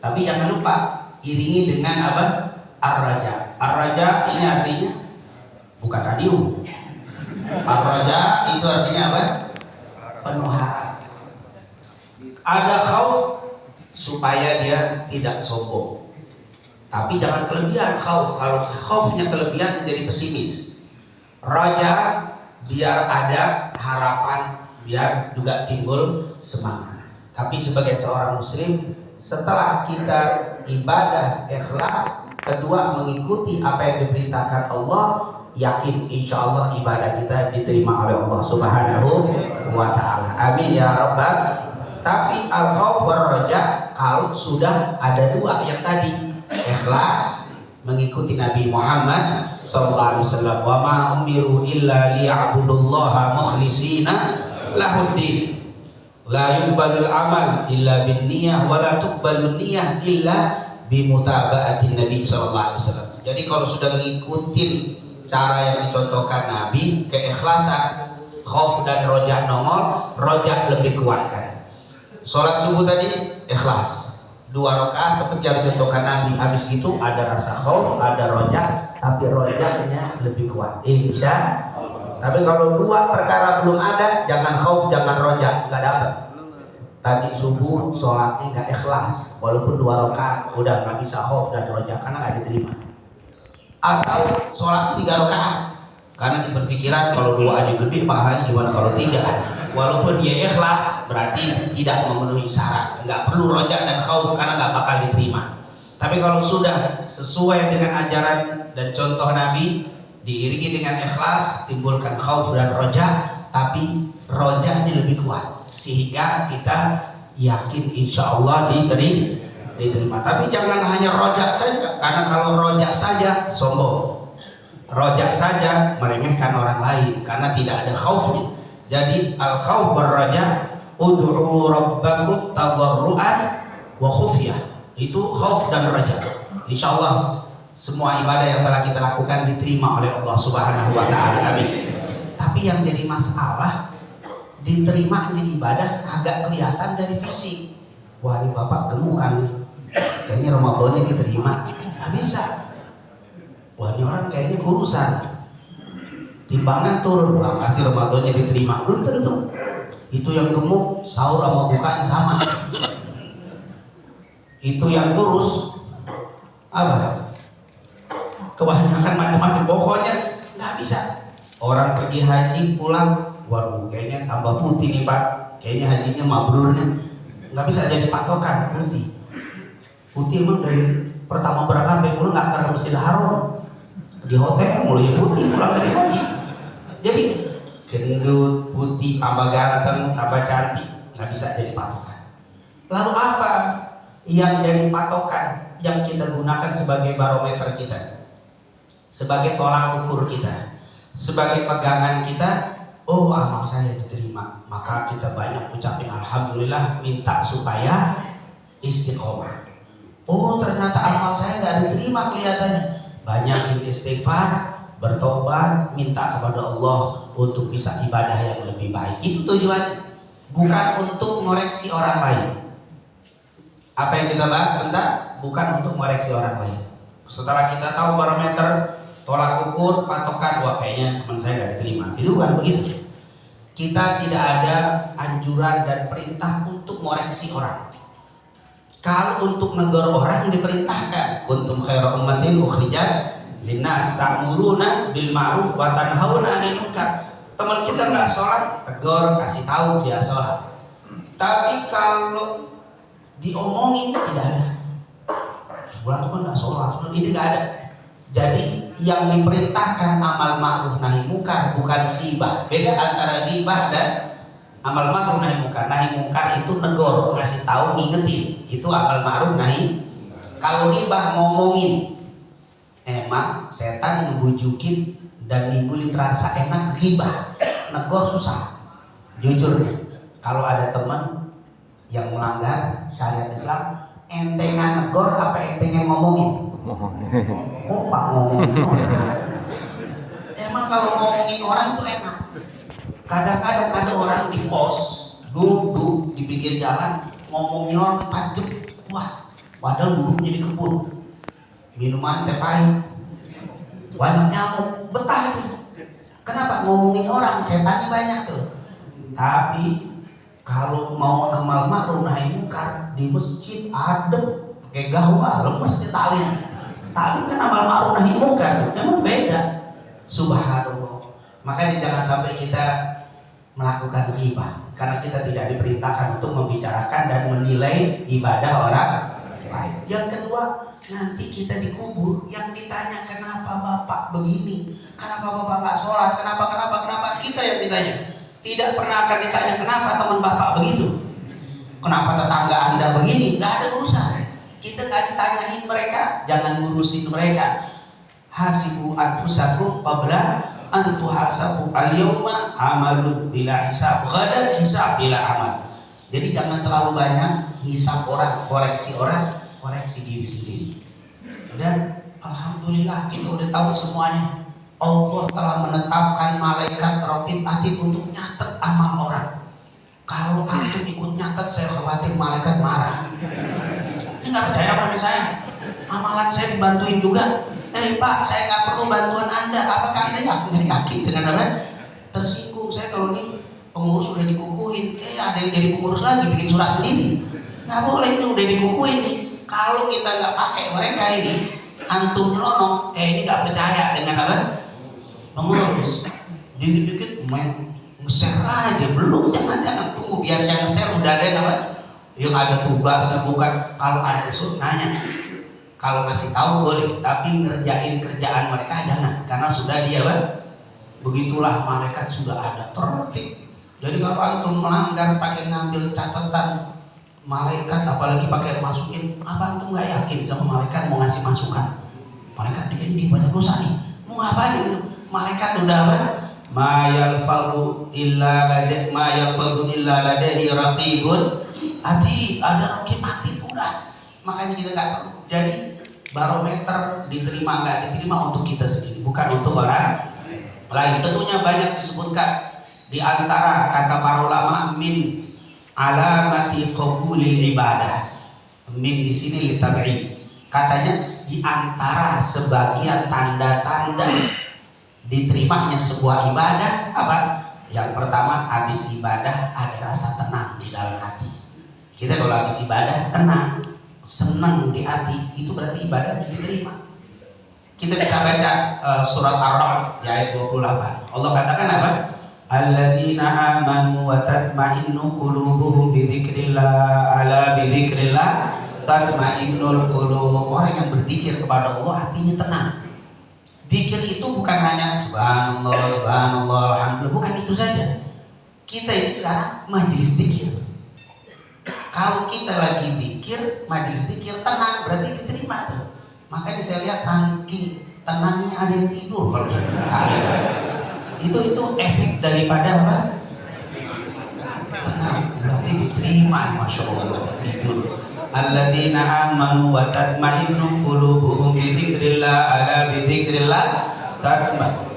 Tapi jangan lupa iringi dengan apa? Ar-raja. Ar-raja ini artinya bukan radio. Ar-raja itu artinya apa? Penuh harap. Ada khauf supaya dia tidak sombong. Tapi jangan kelebihan khauf. Kalau khaufnya kelebihan jadi pesimis. Raja biar ada harapan, biar juga timbul semangat. Tapi sebagai seorang muslim, setelah kita ibadah ikhlas, kedua mengikuti apa yang diperintahkan Allah, yakin insya Allah ibadah kita diterima oleh Allah Subhanahu wa Ta'ala. Amin ya Rabbal. Tapi al-khauf war raja kalau sudah ada dua yang tadi, ikhlas mengikuti Nabi Muhammad sallallahu alaihi wasallam, wa ma umiru illa liya'budullaha mukhlishina lahuddin, la yuqbalul amal illa bin niyyah wa la tuqbalun niyyah illa bimutaba'atin Nabi sallallahu alaihi wasallam. Jadi kalau sudah ngikutin cara yang dicontohkan Nabi, keikhlasan, khauf dan roja nongol, roja lebih kuatkan. Sholat subuh tadi ikhlas 2 rakaat seperti yang dicontohkan Nabi. Habis itu ada rasa khauf, ada roja, tapi rojanya lebih kuat insya. Tapi kalau 2 perkara belum ada, jangan khauf, jangan roja, nggak dapat. Tadi subuh sholatnya nggak ikhlas, walaupun 2 rakaat udah nggak bisa khauf dan roja karena nggak diterima. Atau sholat 3 rakaat karena di berpikiran kalau 2 aja gede, pahalanya gimana kalau 3? Walaupun dia ikhlas berarti tidak memenuhi syarat, nggak perlu roja dan khauf karena nggak bakal diterima. Tapi kalau sudah sesuai dengan ajaran dan contoh Nabi, diiringi dengan ikhlas, timbulkan khauf dan roja, tapi rojanya lebih kuat sehingga kita yakin insya Allah diterima. Tapi jangan hanya rojak saja, karena kalau rojak saja sombong, rojak saja meremehkan orang lain karena tidak ada khaufnya. Jadi al-khauf war-raja, ud'u rabbakum tadarruan wa khufyah. Itu khauf dan raja. Insyaallah semua ibadah yang telah kita lakukan diterima oleh Allah Subhanahu wa Ta'ala. Amin. Tapi yang jadi masalah, diterimanya ibadah kagak kelihatan dari fisik. Wah, ini Bapak gemukan nih, kayaknya Ramadannya diterima. Nggak bisa. Wah, ini orang kayaknya kurusan, timbangan turun, wah pasti Ramadannya diterima. Belum tentu. Itu yang gemuk sahur sama bukanya sama. Itu yang kurus apa? Kebanyakan macam-macam. Pokoknya nggak bisa. Orang pergi haji pulang, waduh kayaknya tambah putih nih Pak, kayaknya hajinya mabrur nih. Nggak bisa jadi patokan putih. Putih emang dari pertama berangkat sampai pulang nggak ke Masjidil Haram, di hotel mulai putih pulang dari haji. Jadi gendut, putih, tambah ganteng, tambah cantik, nggak bisa jadi patokan. Lalu apa yang jadi patokan yang kita gunakan sebagai barometer kita, sebagai tolak ukur kita, sebagai pegangan kita? Oh, amal saya diterima, maka kita banyak ucapin alhamdulillah, minta supaya istiqomah. Oh, ternyata amal saya nggak diterima kelihatannya, banyakin istighfar, bertobat, minta kepada Allah untuk bisa ibadah yang lebih baik. Itu tujuan, bukan untuk mengoreksi orang lain. Apa yang kita bahas tentang bukan untuk mengoreksi orang lain. Setelah kita tahu barometer, tolak ukur, patokan, wah kayaknya teman saya nggak diterima. Itu bukan begitu. Kita tidak ada anjuran dan perintah untuk mengoreksi orang. Kalau untuk menegur orang yang diperintahkan, kuntum khairu ummatin ukhrijat linnas ta'muruna bil ma'ruf wa tanhauna 'anil munkar. Teman kita nggak sholat, tegur, kasih tahu biar sholat. Tapi kalau diomongin tidak ada. Sebulan tuh kan nggak sholat, ini nggak ada. Jadi yang diperintahkan amal ma'ruf nahi munkar, bukan ghibah. Beda antara ghibah dan amal ma'ruf nahi munkar. Nahi munkar itu negor, ngasih tahu, ngingetin. Itu amal ma'ruf nahi. Kalau ghibah ngomongin, emang setan ngebujukin dan nimbulin rasa enak ghibah. Negor susah. Jujur deh, kalau ada teman yang melanggar syariat Islam, entengan negor apa entengan ngomongin? Kok Pak ngomongin? Emang kalau ngomongin orang itu enak. Kadang-kadang ada orang di pos duduk di pinggir jalan ngomongin orang 4 jam. Wah, Padahal duduknya di kebun, minuman teh pahit, banyak nyamuk, betah dia. Kenapa? Ngomongin orang, setannya banyak tuh. Tapi kalau mau amal ma'ruf nahi munkar di masjid adem, pakai gahwa, lemes di talim. Talim kan amal ma'ruf nahi munkar, memang beda. Subhanallah. Makanya jangan sampai kita melakukan ghibah, karena kita tidak diperintahkan untuk membicarakan dan menilai ibadah orang lain. Yang kedua, nanti kita dikubur, yang ditanya kenapa bapak begini, kenapa bapak nggak sholat, kenapa, kita yang ditanya. Tidak pernah akan ditanya kenapa teman bapak begitu, kenapa tetangga anda begini, nggak ada urusan. Kita nggak ditanyain mereka, jangan ngurusin mereka. Hasibu anfusakum qabla an tuhasabu al-yawma amalun bila hisab, ghadan hisab bila amal. Jadi jangan terlalu banyak hisab orang, koreksi diri sendiri. Dan alhamdulillah kita udah tahu semuanya. Allah telah menetapkan malaikat raqib atid untuk nyatet amal orang. Kalau antum ikut nyatet, saya khawatir malaikat marah. Ini nggak percaya pada saya. Amalan saya dibantuin juga. Pak, saya nggak perlu bantuan anda. Apakah anda yakin dengan apa? Tersinggung saya kalau ini pengurus sudah dikukuhin. Ada yang jadi pengurus lagi bikin surat sendiri. Nggak boleh, itu udah dikukuhin nih. Kalau kita nggak pakai mereka ini, antum nyelonong kayak ini nggak percaya dengan apa? Pengurus. Dikit-dikit main nge-share aja, belum, jangan tunggu biar yang nge-share udah ada apa? Yang ada tugasnya, bukan kalau ada usul nanya. Kalau ngasih tahu boleh, tapi ngerjain kerjaan mereka jangan, karena sudah dia begitulah malaikat sudah ada tertib. Jadi kalau antum melanggar pakai ngambil catatan malaikat, apalagi pakai masukin, apa antum nggak yakin sama malaikat mau ngasih masukan? Malaikat dia banyak dosa nih, mau ngapain itu? Malaikat udah apa? Ma yalfadhu illa ladaihi raqibun atid, ada raqib atid udah. Makanya kita nggak perlu. Jadi barometer diterima nggak diterima untuk kita sendiri, bukan untuk orang lain. Tentunya banyak disebutkan di antara kata para ulama min alamati qabulil ibadah. Min di sini litab'i. Katanya di antara sebagian tanda-tanda diterimanya sebuah ibadah apa? Yang pertama, habis ibadah ada rasa tenang di dalam hati. Kita kalau habis ibadah tenang, senang di hati, itu berarti ibadahnya diterima. Kita bisa baca surat Ar-Ra'd ayat 28. Allah katakan apa? Alladzina amanu wa tatma'innu qulubuhum bi dzikrillah, ala bi dzikrillah tatma'innul qulub. Orang yang berzikir kepada Allah hatinya tenang. Zikir itu bukan hanya subhanallah, subhanallah, alhamdulillah, bukan itu saja. Kita ini sekarang majelis zikir. Kalau kita lagi zikir, majelis zikir tenang, berarti diterima tuh. Makanya saya lihat saking tenangnya ada yang tidur kalau itu efek daripada apa? Tenang, berarti diterima, masya Allah, tidur. Alladzina amanu wa tatma'innu qulubuhum bi dzikrillah, ala bi dzikrillah tatma'.